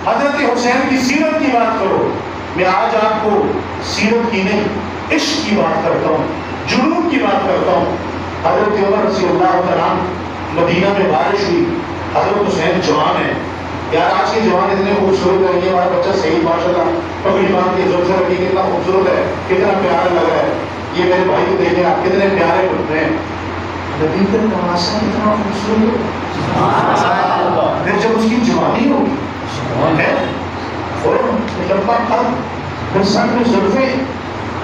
حضرت حسین کی سیرت کی بات کرو، میں آج آپ کو سیرت کی نہیں عشق کی بات کرتا ہوں، جنون کی بات کرتا ہوں۔ حضرت عمر رضی اللہ تعالیٰ مدینہ میں بارش ہوئی، حضرت حسین جوان ہے، یار آج کے جوان اتنے خوبصورت ہے، یہ ہمارا بچہ صحیح ماشاءاللہ پگڑی باندھ کے زلفے رکھی کتنا خوبصورت ہے، کتنا پیارا لگ رہا ہے، یہ میرے بھائی کو دیکھیں آپ کتنے پیارے بن رہے ہیں، نبی کا نواسا کتنا خوبصورت ہے، پھر جب اس کی جوانی ہوگی ہے اور لمبا قد، پھر سر میں زلفیں،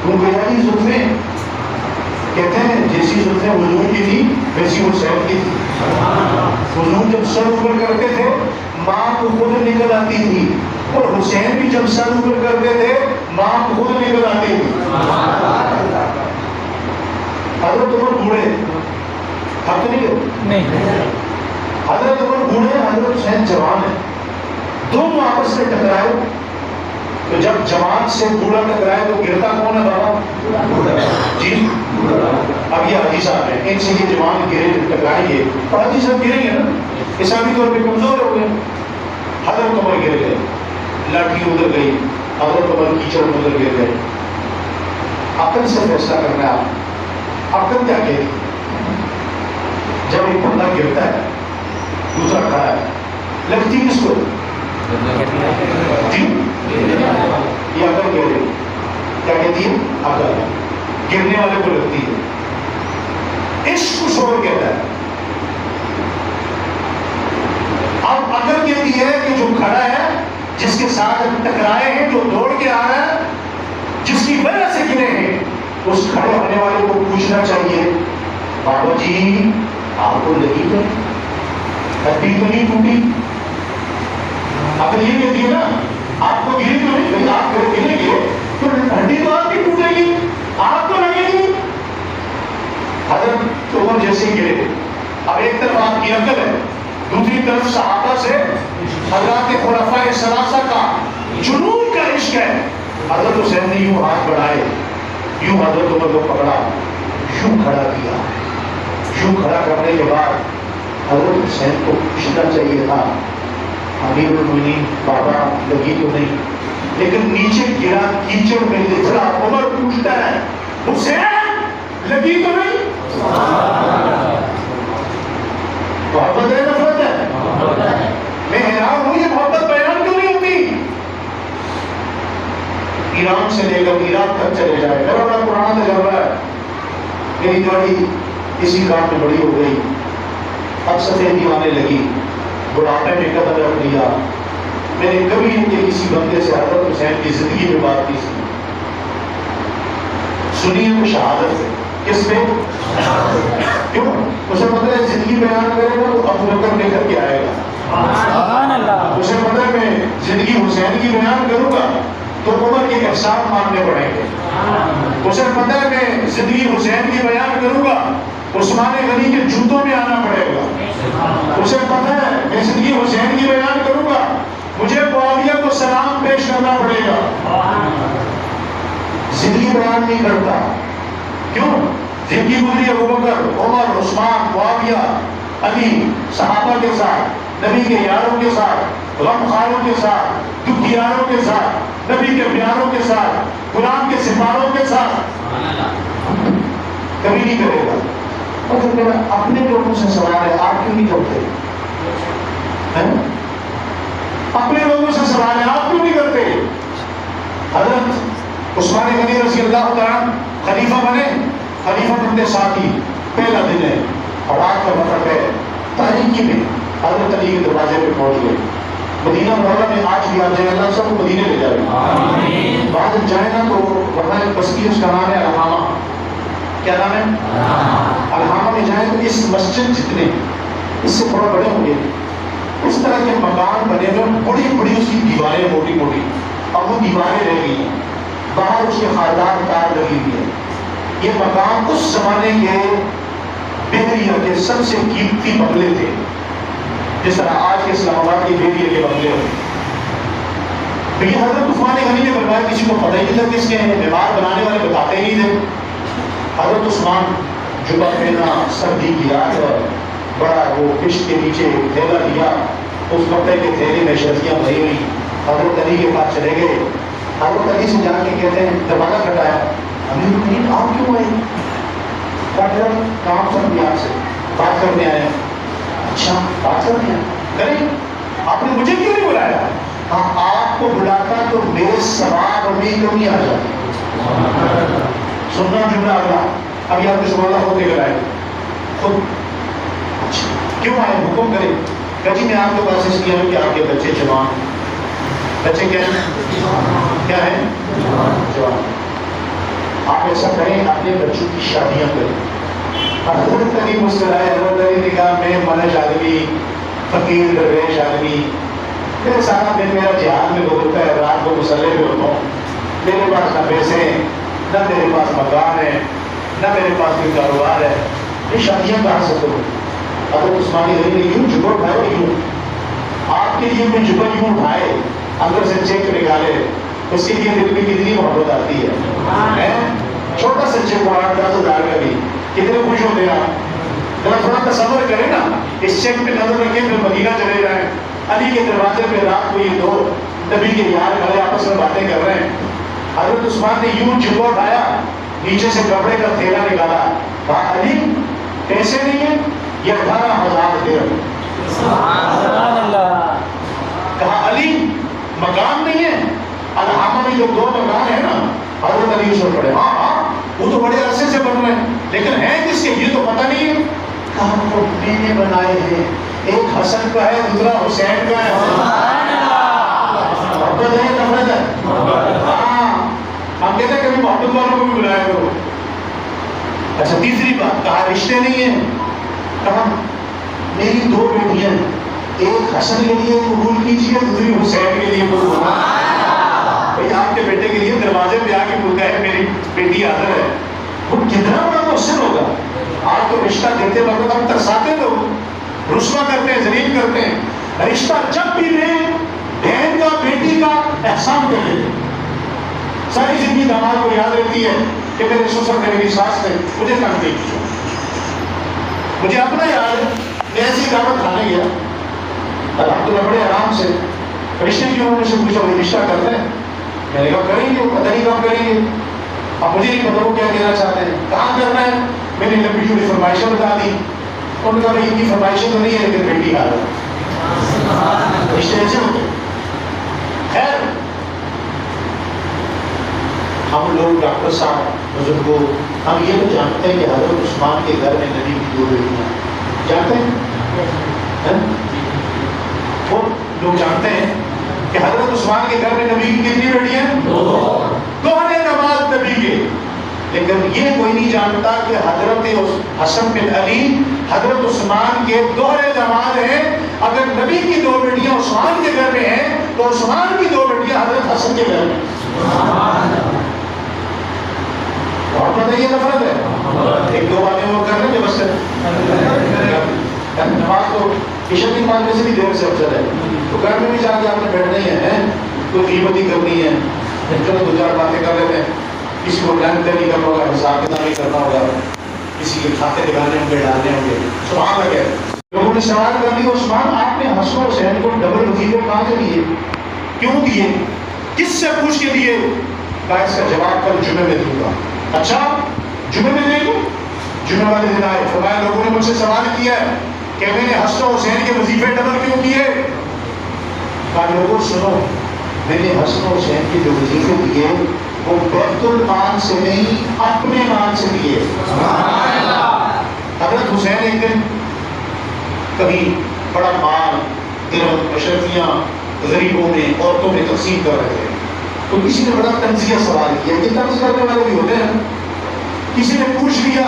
گنگنائی زلفیں، کہتے ہیں جیسی زلفیں حضور کی تھی ویسی حسین کی تھی۔ حضور جب سر اوپر کرتے تھے ماں کو خود نکل آتی تھی، اور حسین بھی جب سر اوپر کرتے تھے ماں کو خود نکل آتی تھی۔ حضرت عمر بوڑھے، حق نہیں، حضرت عمر بوڑھے، حضرت حسین جوان ہے، دونوں آپس میں ٹکرائے، تو جب جوان سے بوڑھا ٹکرائے تو گرتا کون ہے بابا؟ جی اب یہ حاجی صاحب ہیں، ان سے یہ جوان گرے ٹکرائیں گے اور حاجی صاحب گریں گے نا، اسلامی طور پہ کمزور ہو گئے۔ حضرت عمر گر گئے، لاٹھی ادھر گئی، حضرت عمر کیچڑ میں ادھر گر گئے۔ عقل سے فیصلہ کرنا ہے آپ، عقل کیا کہتی؟ جب ایک بندہ گرتا ہے دوسرا کھڑا ہے، لگتی کس کو؟ جی یہ عقل کہہ رہی کیا کہتی ہے؟ عقل گرنے والے کو لگتی ہے، عشق کو شور کہتا ہے۔ اب عقل کہتی ہے کہ جو کھڑا ہے، جس کے ساتھ ٹکرائے ہیں، جو دوڑ کے آ رہا ہے، جس کی وجہ سے گرے ہیں، اس کھڑے ہونے والے کو پوچھنا چاہیے بابا جی آپ کو لگی ہے، ہڈی تو نہیں ٹوٹی؟ عقل یہ کہتی ہے نا آپ کو گری تو نہیں، آپ گریں گے تو ہڈی تو آپ کی ٹوٹے گی، آپ کو لگے گی۔ حضرت عمر جیسے گرے، اب ایک طرف آپ کی عقل ہے، دوسری طرف صحابہ سے حضرات خلفائے ثلاثہ کا جنون کا عشق ہے۔ حضرت حسین نے یوں ہاتھ بڑھائے، یوں حضرت عمر کو پکڑا، یوں کھڑا کیا، یوں کھڑا کرنے کے بعد حضرت حسین کو پوچھنا چاہیے تھا امیر المومنین بابا لگی تو نہیں، لیکن نیچے گرا کیچڑ میں لکھا، عمر پوچھتا ہے حسین لگی تو نہیں؟ محبت ہے نفرت ہے؟ میں حیران ہوں یہ محبت بیان کیوں نہیں ہوتی؟ ایران سے لے کر عراق تک چلے جائے، میرا بڑا پرانا تجربہ ہے، میری گاڑی اسی کام میں بڑی ہو گئی، اب سفیدی آنے لگی، بڑھاپے میں قدم رکھ لیا، میں نے کبھی ان کے کسی بندے سے حضرت حسین کی زندگی میں بات نہیں سنی ہے، شہادت ہے، کس میں؟ کیوں؟ اسے پتہ ہے زندگی بیان کرے گا تو ابو بکر لے کر کے آئے گا، اسے پتہ ہے میں زندگی حسین کی بیان کروں گا تو عمر کے احسان ماننے پڑیں گے، اسے پتہ ہے میں زندگی حسین کی بیان کروں گا عثمان غنی کے جوتوں میں آنا پڑے گا، اسے پتہ ہے میں زندگی حسین کی بیان کروں گا مجھے معاویہ کو سلام پیش کرنا پڑے گا، زندگی بیان نہیں کرتا، کیوں؟ زندگی گزری ابو بکر، عمر، عثمان، معاویہ، علی، صحابہ کے ساتھ، نبی کے یاروں کے ساتھ، غم خاروں کے ساتھ، دکھیاروں کے ساتھ، نبی کے پیاروں کے ساتھ، غلام کے سپاہوں کے ساتھ، کبھی نہیں کرے گا۔ اور پھر میرا اپنے لوگوں سے سوال ہے آپ کیوں نہیں کرتے؟ اپنے لوگوں سے سوال ہے آپ کیوں نہیں کرتے؟ حضرت عثمان غنی رضی اللہ تعالیٰ خلیفہ بنے، خلیفہ بنتے ساتھی پہلا دن ہے اور رات کا مطلب ہے تاریخی میں حضرت علی کے دروازے پہ پہنچ گئے، مدینہ منورہ میں آج بھی آپ جائیں، اللہ سب کو مدینے لے جائے، بعد جائیں نا تو ورنہ ایک بستی اس کا نام ہے الحامہ، کیا نام ہے؟ الحامہ میں جائیں تو اس مسجد جتنے اس سے تھوڑا بڑے ہوں گے، اس طرح کے مکان بنے ہوئے، بڑی بڑی اس کی دیواریں موٹی موٹی، اور وہ دیواریں رہ گئی ہیں، باہر اس کے خاردار کار لگی ہوئی ہے۔ یہ مکان اس زمانے کے بحریہ کے سب سے قیمتی بنگلے تھے، جس طرح آج کے اسلام آباد کے بحریہ کے بنگلے ہوتے۔ تو یہ حضرت عثمان غنی نے بنوایا، کسی کو پتہ ہی نہیں تھا کس کے ہیں، معمار بنانے والے بتاتے ہی نہیں تھے۔ حضرت عثمان جبہ پہنا، سردی کی رات اور بڑا وہ کشت کے نیچے تھیلا دیا، اس کپڑے کے تھیلے میں شرطیاں بھری ہوئی، حضرت علی کے پاس چلے گئے۔ حضرت علی سے جا کے کہتے ہیں، دروازہ کھٹایا، امیر المومنین آپ کیوں آئے؟ کام سن دیا، آپ سے بات کرنے آئے ہیں۔ اچھا بات کرنے آئے، کریں، آپ نے مجھے کیوں نہیں بلایا؟ ہاں آپ کو بلاتا تو میرے ثواب میں کمی آ جاتی۔ سننا جملہ اگلا، ابھی آپ کے سوالہ ہوتے کر آئے خود، اچھا کیوں آئے، حکم کریں؟ کہ جی میں آپ کے پاس اس لیے ہوں کہ آپ کے بچے جوان، بچے کیا ہیں؟ کیا ہیں؟ جوان۔ آپ ایسا کریں، اپنے بچوں کی شادیاں کریں۔ حضرت علی مسکرائے، حضرت علی نے کہا میں ملش آدمی، فقیر درویش آدمی، میرے سارا دن میرا جہاد میں گزرتا ہے، رات کو مسلح پہ ہوتا ہوں، میرے پاس نہ پیسے ہیں، نہ میرے پاس مکان ہے، نہ میرے پاس کوئی کاروبار ہے، یہ شادیاں کہاں سے کروں؟ حضرت عثمان غنی نے یوں جبہ اٹھائے، یوں آپ کے لیے کوئی جبہ یوں اٹھائے، اندر سے چیک نکالے، اس کے لیے دل میں کتنی محبت آتی ہے۔ چھوٹا سا چیک 8-10,000 کا بھی کتنے خوش ہوتے ہیں آپ؟ ذرا تھوڑا تصور کریں نا، اس چیک پہ نظر رکھیں، پھر مدینہ چلے جائیں، علی کے دروازے پہ رات کو یہ دو نبی کے یار کھڑے آپس میں باتیں کر رہے ہیں۔ حضرت عثمان نے یوں جبہ اٹھایا، نیچے سے کپڑے کا تھیلا نکالا، کہا علی پیسے نہیں ہیں، یہ 18,000 درہم۔ کہا علی مکان نہیں ہے، الحامہ میں جو 2 مکان ہیں نا، حضرت علی اس میں پڑے، ہاں ہاں وہ تو بڑے عرصے سے بن رہے ہیں، لیکن ہیں کس کے یہ تو پتہ نہیں ہے۔ کہا وہ میں نے بنائے ہیں، ایک حسن کا ہے، دوسرا حسین کا ہے۔ محبت ہے، نفرت ہے؟ ہاں ہم کہتے ہیں کبھی محبت والوں کو بھی بلایا کرو۔ اچھا تیسری بات، کہا رشتے نہیں ہیں، کہا میری 2 بیٹیاں، ایک حسن کے لیے قبول کیجیے، دوسری حسین کے لیے قبول۔ بھئی آپ کے بیٹے کے لیے دروازے پہ آ کے بولتا ہے میری بیٹی حاضر ہے، وہ کتنا بڑا محسن ہوگا۔ آپ کو رشتہ دیتے وقت ہم ترساتے لوگ، رسوا کرتے ہیں، ذلیل کرتے ہیں، رشتہ جب بھی دیں بہن کا بیٹی کا احسان کر دیتے ہیں۔ ساری زندگی داماد کو یاد رہتی ہے کہ میرے سسر نے، میری ساس نے مجھے تنگ نہیں کیا۔ مجھے اپنا یاد ہے، میں ایسی دعوت کھانے گیا، الحمدللہ بڑے آرام سے، رشتے کی انہوں نے سے پوچھا وہ رشتہ کرتے ہیں؟ میں نے کہا کریں گے، پتہ نہیں کب کریں گے، اب مجھے نہیں پتا وہ کیا کہنا چاہتے ہیں، کہاں کرنا ہے۔ میں نے لمبی چوڑی فرمائشیں بتا دی، انہوں نے کہا بھائی اتنی فرمائشیں تو نہیں ہے لیکن بیٹی حاضر ہے۔ رشتے ایسے ہوتے ہیں۔ خیر ہم لوگ ڈاکٹر صاحب بزرگوں، ہم یہ تو جانتے ہیں کہ حضرت عثمان کے گھر میں نبی کی 2 بیٹیاں، جانتے ہیں؟ وہ لوگ جانتے ہیں کہ حضرت عثمان کے گھر میں نبی کی کتنی بیٹیاں؟ 2 نواز نبی کے۔ لیکن یہ کوئی نہیں جانتا کہ حضرت حسن بن علی حضرت عثمان کے دوہرے داماد ہیں۔ اگر نبی کی 2 بیٹیاں عثمان کے گھر میں ہیں تو عثمان کی 2 بیٹیاں حضرت حسن کے گھر میں۔ اور پتہ یہ نفرت ہے، 1-2 باتیں وہ کر لیں گے بس، نماز تو عشاء کی نماز میں سے بھی دیر سے افضل ہے، تو گھر میں بھی جا کے آپ نے بیٹھنا ہی ہے، کوئی غیبت ہی کرنی ہے، چلو 2-4 باتیں کر لیتے ہیں، کسی کو لین دین نہیں کرنا ہوگا، حساب کتاب نہیں کرنا ہوگا، کسی کے کھاتے نکالنے ہوں گے، ڈالنے ہوں گے، سبحان اللہ ہے۔ لوگوں نے سوال کر لیا عثمان آپ نے حسن و حسین کو ڈبل وظیفے کہاں سے دیے، کیوں دیے، کس سے پوچھ کے دیے؟ کہا اس کا جواب کل جمعے میں دوں گا۔ اچھا جمعے میں دیں گے؟ جمعے والے دن آئے، فرمایا لوگوں نے مجھ سے سوال کیا ہے کہ میں نے حسن و حسین کے وظیفے ڈبل کیوں کیے؟ کہا لوگوں سنو، میں نے حسن و حسین کے جو وظیفے دیے وہ بیت المال سے نہیں اپنے مال سے دیے۔ حضرت حسین ایک دن کبھی بڑا مال درہم اشرفیاں غریبوں میں عورتوں میں تقسیم کر رہے تھے، تو کسی نے بڑا تنزیہ سوال کیا، یہ طنز کرنے والے بھی ہوتے ہیں، کسی نے پوچھ لیا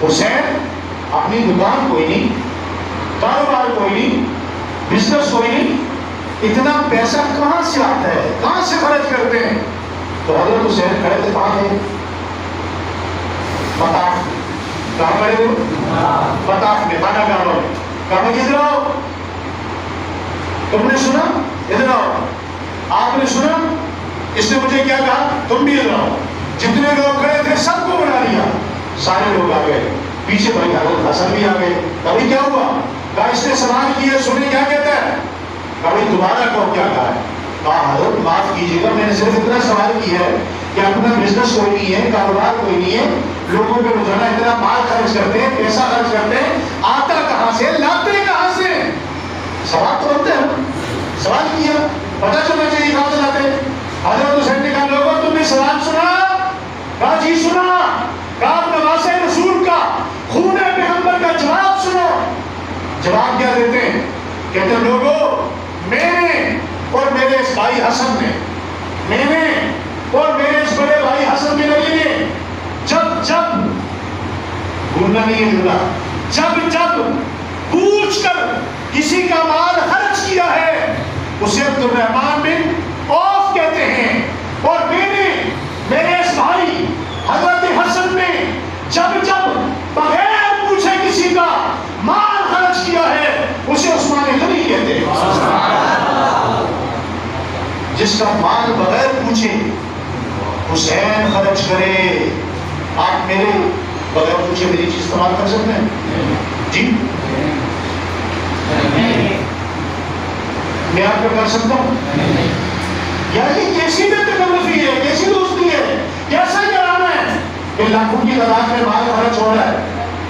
حسین اپنی دکان کوئی نہیں، کاروبار کوئی نہیں، بزنس کوئی نہیں، اتنا پیسہ کہاں سے آتا ہے، کہاں سے خرچ کرتے ہیں؟ تو حضرت حسین کھڑے تھے کہاں تھے؟ مطاف۔ کہاں کھڑے تھے؟ مطاف میں، خانہ کعبہ میں۔ کہا ادھر آؤ، تم نے سنا؟ ادھر آؤ۔ آپ نے سنا؟ اس نے مجھے کیا کہا؟ تم بھی ادھر آؤ۔ جتنے لوگ کھڑے تھے سب کو بلا لیا، سارے لوگ آ گئے، پیچھے بھائی حضرت حسن بھی آ گئے۔ کبھی کیا ہوا؟ کہا اس نے سوال کیے، سنے کیا کہتا ہے؟ کبھی دوبارہ کہو کیا کہا ہے؟ کہا حضرت معاف کیجیے گا، میں نے صرف اتنا سوال کیا ہے کہ اپنا بزنس کوئی نہیں ہے، کاروبار کوئی نہیں ہے، لوگوں پہ روزانہ اتنا مال خرچ کرتے ہیں، پیسہ خرچ کرتے ہیں، آتا کہاں سے، لاتے کہاں سے؟ سوال تو ہوتے ہیں، سوال کیا، پتا چلنا چاہیے کہاں سے لاتے۔ حضرت حسین نے کہا لوگوں تم نے سوال سنا؟ کہا جی سنا۔ کہا نواز رسول کا، خون پیغمبر کا جواب سنو۔ جواب کیا دیتے ہیں؟ کہتے ہیں لوگوں میں نے اور میرے اس بھائی حسن نے، میں نے اور میرے اس بڑے بھائی حسن بن علی نے جب بھولنا نہیں ہے جملہ، جب پوچھ کر کسی کا مال خرچ کیا ہے اسے عبد الرحمن بن عوف کہتے ہیں، اور میرے اس بھائی حضرت حسن نے جب بغیر پوچھے کسی کا مال خرچ کیا ہے اسے عثمان غنی کہتے ہیں۔ جس کا مال بغیر پوچھے حسین خرچ کرے، آپ میرے بغیر پوچھے میری چیز استعمال کر سکتے ہیں؟ جی میں آپ کو کر سکتا ہوں؟ یعنی کیسی بے تکلفی ہے، کیسی دوستی ہے، کیسا جرانہ ہے کہ لاکھوں کی تعداد میں مال خرچ ہو رہا ہے۔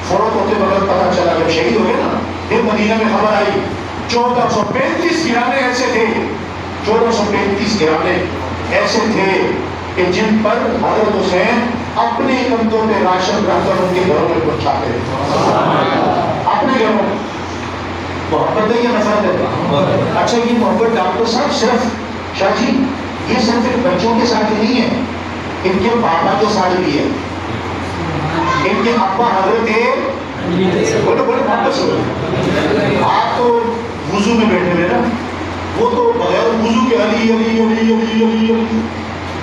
فوت ہوتے وقت پتہ چلا، جب شہید ہو گئے نا، پھر مدینہ میں خبر آئی 1435 گھرانے ایسے تھے، 1435 گھرانے ایسے تھے کہ جن پر حضرت حسین اپنے کندھوں پہ راشن رکھ کر ان کے گھروں میں پہنچاتے تھے، اپنے گھروں میں۔ محبت ہے یا نفرت ہے؟ اچھا یہ محبت ڈاکٹر صاحب صرف شاہ جی یہ صرف بچوں کے ساتھ ہی نہیں ہے، ان کے پاپا کے ساتھ بھی ہے۔ ان کے ابا حضرت بولے محبت سے، آپ تو وضو میں بیٹھے ہوئے نا، وہ تو بغیر وضو کے علی علی علی علی علی علی،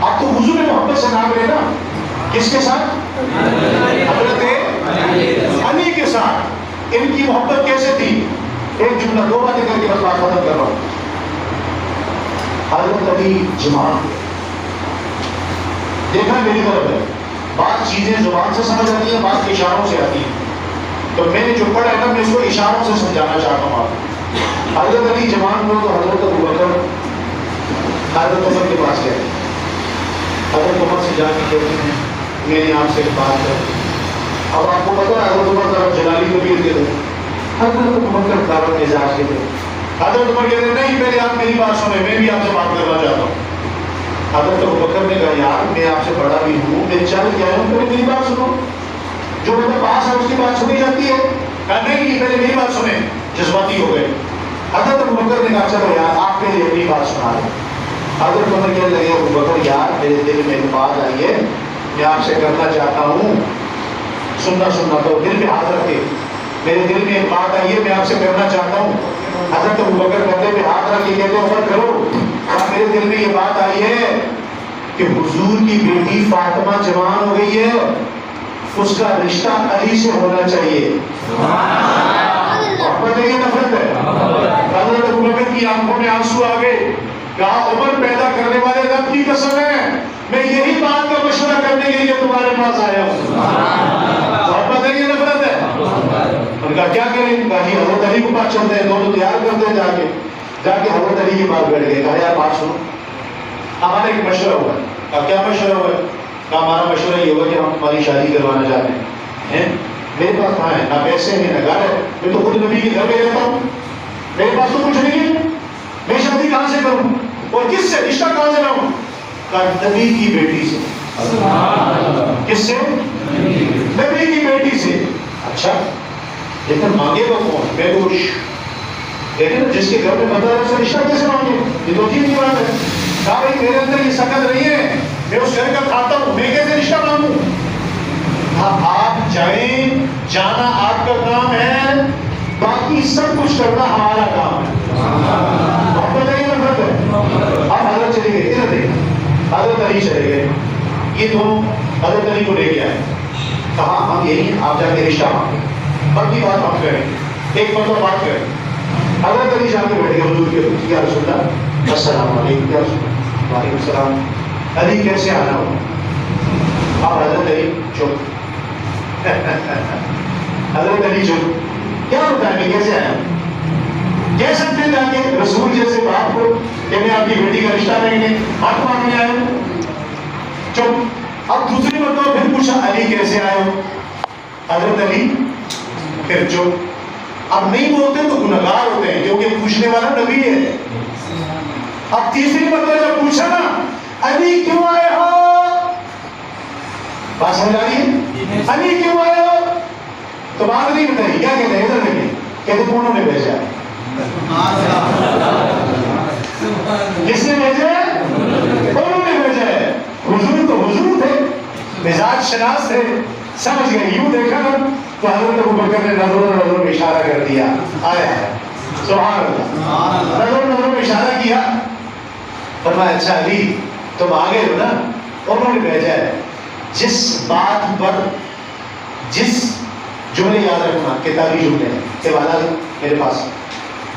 آپ تو وضو میں محبت سے نام رہے نا، کس کے ساتھ؟ حضرت علی کے ساتھ۔ ان کی محبت کیسے تھی؟ ایک جملہ، دو باتیں کر کے بس بات ختم کر رہا ہوں۔ حضرت علی جماعت دیکھنا میری طرف ہے، بات چیزیں زبان سے سمجھ آتی ہیں، بات اشاروں سے آتی ہیں، تو میں نے جو پڑھا ہے نا میں اس کو اشاروں سے سمجھانا چاہتا ہوں آپ۔ حضرت علی جماعت میں تو حضرت ابوبکر حضرت عمر کے پاس گئے، حضرت عمر سے جا کے کہتے ہیں میری آپ سے ایک بات ہے۔ اب آپ کو پتا ہے حضرت عمر طرف جلالی طبیعت کے تھے، حضرت عمر کا دعوت مزاج کے تھے۔ حضرت عمر کہتے ہیں نہیں پہلے آپ میری بات سنیں، میں بھی آپ سے بات کرنا چاہتا ہوں۔ حضرت ابوبکر نے کہا یار میں آپ سے بڑا بھی ہوں، میں چل کے آیا ہوں، پہلے میری بات سنو، جو میرے پاس ہے اس کی بات سنی جاتی ہے۔ کہا نہیں پہلے میری بات سنیں، جذباتی ہو گئے۔ حضرت ابوبکر نے کہا چلو یار آپ پہلے اپنی بات سنا دیں۔ حضرت عمر کہنے لگے ابوبکر یار میرے دل میں ایک بات آئی ہے، میں آپ سے کرنا چاہتا ہوں، سننا تو دل میں ہاتھ رکھے، میرے دل میں ایک بات آئی ہے میں آپ سے کرنا چاہتا ہوں۔ حضرت ابوبکر کہتے پہ ہاتھ رکھ کے کہتے عمر کرو۔ میرے دل میں یہ بات آئی ہے کہ حضور کی بیٹی فاطمہ جوان ہو گئی ہے، اس کا رشتہ علی سے ہونا چاہیے۔ محبت ہے یہ نفرت ہے؟ حضرت ابوبکر کی آنکھوں میں آنسو آ گئے، کہا عمر پیدا کرنے والے رب کی قسم ہے میں یہی بات کا مشورہ کرنے کے لیے تمہارے پاس آیا ہوں۔ محبت ہے یہ نفرت ہے؟ انہوں نے کہا کیا کریں؟ کہا جی حضرت علی کو پاس چلتے ہیں، دونوں تیار کرتے ہیں، جا کے حضرت علی کی بات بیٹھ گئے۔ کہا یار بات سنو، ہمارا ایک مشورہ ہوا ہے۔ کہا کیا مشورہ ہوا ہے؟ کہا ہمارا مشورہ یہ ہوا کہ ہم ہماری شادی کروانا چاہتے ہیں، میرے پاس کہاں ہے، نہ پیسے ہیں نہ گھر ہے، میں تو خود نبی کے گھر میں رہتا ہوں، میرے پاس تو کچھ نہیں ہے، میں شادی کہاں سے کروں اور کس سے، رشتہ کہاں سے لاؤں؟ کہا نبی کی بیٹی سے۔ کس سے؟ نبی کی بیٹی سے۔ اچھا لیکن مانگے گا کون؟ میں تو لیکن جس کے گھر میں بندہ ہے اس سے رشتہ کیسے مانگے؟ یہ تو ٹھیک نہیں بات ہے۔ کہا بھائی میرے اندر یہ سکت نہیں ہے، میں اس گھر کا کھاتا ہوں، میں کیسے رشتہ مانگوں؟ آپ جائیں، جانا آپ کا کام ہے، باقی سب کچھ کرنا ہمارا کام ہے. آپ بتائیے نا فرق ہے. آپ حضرت چلے گئے، ادھر دیکھیں، حضرت علی چلے گئے، یہ دونوں حضرت علی کو لے کے آئے، کہا ہم یہی آپ جا کے رشتہ مانگیں، باقی بات ہم کریں، ایک مرتبہ بات کریں. حضرت علی جا کے بیٹھ گئے حضور کے پاس، یا رسول اللہ السلام علیکم. یا رسول اللہ وعلیکم السلام. علی کیسے آنا ہو؟ آپ حضرت علی چپ. حضرت علی چپ. کیا بتائیں گے کیسے آیا؟ کہہ سکتے ہیں کہ رسول جیسے باپ کو کہ میں آپ کی بیٹی کا رشتہ لیں گے، ہاتھ مانگنے آئے ہو؟ چپ. اب دوسری مرتبہ پھر پوچھا علی کیسے آئے ہو؟ حضرت علی پھر چپ. اب نہیں بولتے تو گنہگار ہوتے ہیں کیونکہ پوچھنے والا نبی ہے. اب تیسری مرتبہ جب پوچھا نا علی کیوں آئے ہو، بات سمجھ آ رہی ہے؟ علی کیوں آئے ہو تو بات نہیں بتائی. کیا کہتے ہیں ادھر دیکھیں، کہتے کونوں نے بھیجا؟ کس نے بھیجا ہے؟ کونوں نے بھیجا ہے. حضور تو حضور تھے، مزاج شناس تھے، سمجھ گئے. یوں دیکھا نا تو حضرت ابوبکر نے نظروں میں اشارہ کر دیا، آیا ہے. سبحان اللہ. نظروں میں اشارہ کیا، فرمایا اچھا علی تم آ گئے ہو نا، انہوں نے بھیجا ہے. جس بات پر، جس جملے یاد رکھنا کتابی جملے ہیں کہ والا میرے پاس،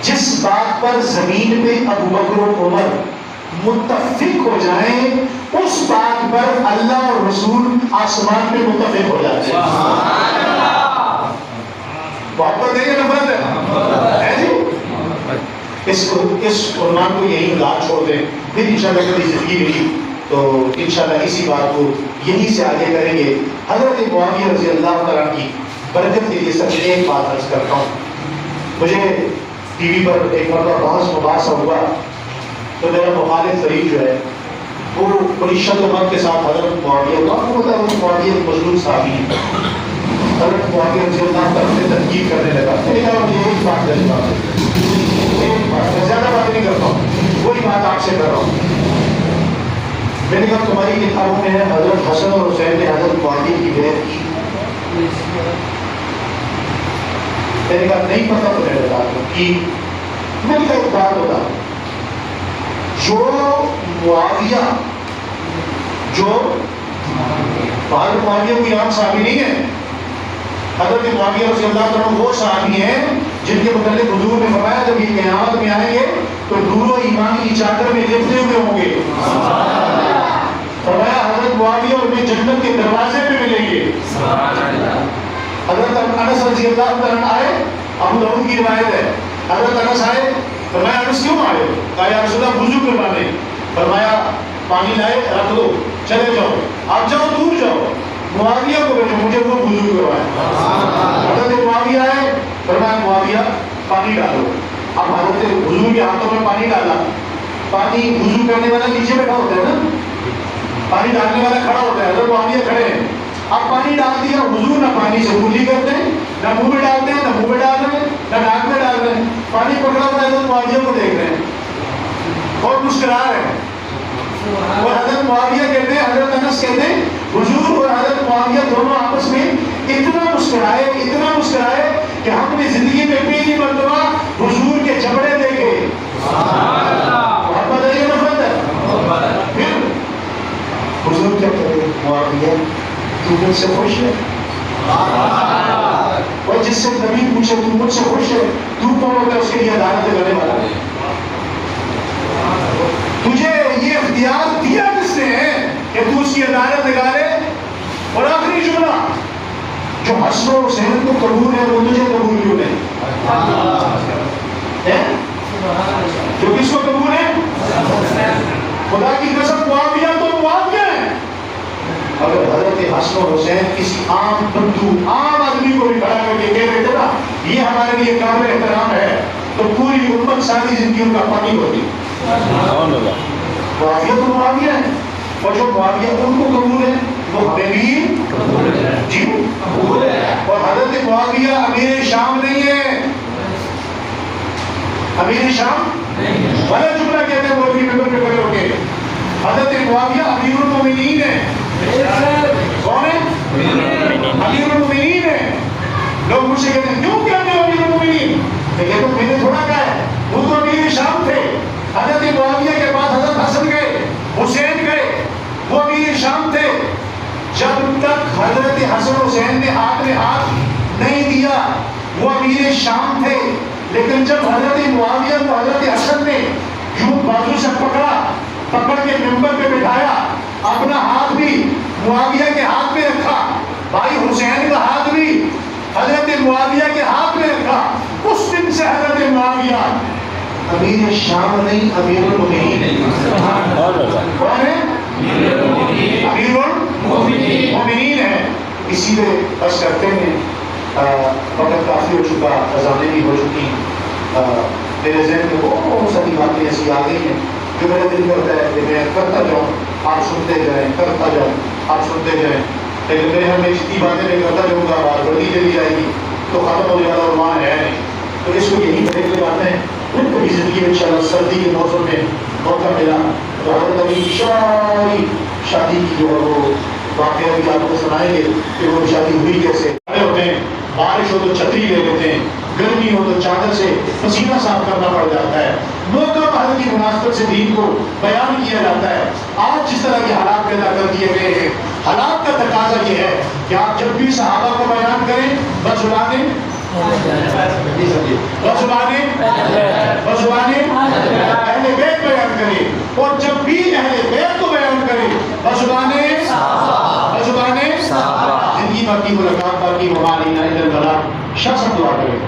جس بات پر زمین پہ ابوبکر و عمر متفق ہو جائیں اس بات پر اللہ اور رسول آسمان پہ متفق ہو جاتے ہیں. محبت ہے کہ نفرت ہے جی؟ اس عنوان کو یہی گاہ چھوڑ دیں، پھر انشاءاللہ کبھی زندگی ملی تو انشاءاللہ اسی بات کو یہیں سے آگے کریں گے. حضرت معاویہ رضی اللہ تعالیٰ کی برکت کے لیے سب سے ایک بات عرض کرتا ہوں. مجھے ٹی وی پر ایک مرتبہ بحث مباحثہ ہوا تو میرا مخالف فریق جو ہے وہ بڑی شد و مت کے ساتھ حضرت معاویہ کو، آپ کو پتا ہے معاویہ مظلوم صحابی ہے، حضرت معاویہ رضی اللہ تعالیٰ سے تنقید کرنے لگا. میں نے کہا مجھے ایک بات کرنی میں زیادہ بات نہیں کرتا ہوں، وہی بات آپ سے کر رہا ہوں. میں نے کہا تمہاری کتابوں میں ہے حضرت حسن اور حسین نے حضرت معاویہ کی بیعت کی. میں نے کہا نہیں پتا تو میں بتا دوں کی. میں نے کہا ایک بات بتا دوں، جو معاویہ، جو حضرت معاویہ کوئی عام صحابی نہیں ہے. حضرت معاویہ رضی اللہ عنہ وہ صحابی ہیں جن کے متعلق حضور نے فرمایا جب یہ قیامت میں آئیں گے تو نور و ایمان کی چادر میں لپٹے ہوئے ہوں گے. فرمایا حضرت معاویہ اور میں جنت کے دروازے پہ ملیں گے. حضرت انس رضی اللہ عنہ آئے، ابو داؤد کی روایت ہے، حضرت انس آئے، فرمایا انس کیوں آئے؟ کہا یا رسول اللہ وضو کروانے. فرمایا پانی لائے رکھ دو، چلے جاؤ، آپ جاؤ دور جاؤ، معاویہ کو بھیجو مجھے وہ وضو کروائے. حضرت معاویہ آئے، فرمایا معاویہ پانی ڈالو. اب حضرت حضور کے ہاتھوں میں پانی ڈالا. پانی وضو کرنے والا نیچے بیٹھا ہوتا ہے نا، پانی ڈالنے والا کھڑا ہوتا ہے، حضرت معاویہ کھڑے ہیں. اب پانی ڈال دیا، حضور نہ پانی سے کلی کرتے ہیں، نہ منہ میں ڈالتے ہیں، نہ منہ میں ڈال رہے ہیں، نہ ناک میں ڈال رہے ہیں. پانی پکڑا ہوا حضرت معاویہ کو دیکھ رہے ہیں اور مسکرا رہے ہیں. اور حضرت معاویہ کہتے ہیں، حضرت انس کہتے ہیں حضور اور حضرت معاویہ دونوں آپس میں اتنا مسکرائے کہ ہم نے زندگی میں پہلی مرتبہ حضور کے جبڑے دیکھے. محبت ہے یا نفرت ہے؟ پھر حضور کیا کہتے ہیں، معاویہ تو مجھ سے خوش ہے؟ اور جس سے نبی پوچھے تو مجھ سے خوش ہے، تو کون ہوتا ہے اس کے لیے عدالت کرنے والا؟ تجھے یہ اختیار دیا کس نے ہے کہ تو اس کی عدالت نکالے؟ اور آخری جملہ، جو حسن و حسین کو قبول ہے وہ تجھے قبول کیوں نہیں؟ جو کس کو قبول ہے؟ خدا کی قسم معاویہ تو معاویہ ہے. اگر حضرت حسن و حسین کسی عام بندو، عام آدمی کو بھی کھڑا کر کے کہہ دیتے نا یہ ہمارے لیے قابل احترام ہے تو پوری امت ساری زندگی ان کا پانی ہوتی. معاویہ تو معاویہ ہے، اور جو معاویہ ان کو قبول ہے وہ ہمیں بھی جی قبول ہے. اور حضرت معاویہ امیر شام نہیں ہے، امیر شام والا جملہ کہتے ہیں وہ بھی ممبر پہ کھڑے ہو کے. حضرت معاویہ امیر المومنین ہے. کون ہے؟ امیر المومنین ہے. لوگ مجھ سے کہتے ہیں کیوں کہتے ہو امیر المومنین؟ لیکن تو میں نے تھوڑا کہا ہے، وہ تو امیر شام تھے. حضرت معاویہ کے بعد حضرت حسن گئے، حسین گئے، وہ امیر شام تھے. جب تک حضرت حسن حسین نے ہاتھ میں ہاتھ نہیں دیا وہ امیر شام تھے. لیکن جب حضرت معاویہ کو حضرت حسن نے یوں بازو سے پکڑ کے ممبر پہ بٹھایا، اپنا ہاتھ بھی معاویہ کے ہاتھ میں رکھا، بھائی حسین کا ہاتھ بھی حضرت معاویہ کے ہاتھ میں رکھا، اس دن سے حضرت معاویہ امیر شام نہیں امیر المومنین. کون ہے؟ امیر المومنین ہے. اسی پہ بس کرتے ہیں، وقت کافی ہو چکا، اذانیں بھی ہو چکی. میرے ذہن میں بہت ساری باتیں ایسی آ گئی ہیں جو میرا دل کرتا ہے کہ میں کرتا جاؤں، آپ سنتے جائیں، کرتا جاؤں، آپ سنتے جائیں. لیکن میرے ہم میں جتنی باتیں میں کرتا جاؤں گا بات بڑھتی چلی جائے گی تو ختم ہو جائے گا، اور وہاں ہے نہیں. تو اس کو یہی کرنے کے باتیں ان کبھی زندگی میں انشاءاللہ سردی کے موسم میں موقع ملا تو حضرت ابھی شادی کی جو ہے وہ واقعہ بھی آپ کو سنائیں گے کہ وہ شادی ہوئی کیسے. ہوتے ہیں بارش ہو تو چھتری لے لیتے ہیں، گرمی ہو تو چادر سے پسینہ صاف کرنا پڑ جاتا ہے. موقع پر کی مناسبت سے دین کو بیان کیا جاتا ہے. آج جس طرح کے حالات پیدا کر دیے گئے ہیں، حالات کا تقاضا یہ ہے کہ آپ جب بھی صحابہ کو بیان کریں بزبانِ اہل بیت بیان کریں، اور جب بھی اہل بیت کو بیان کریں بزبانِ زندگی باقی، ملاقات باقی، وما علینا الا البلاغ. شخص دعا کریں.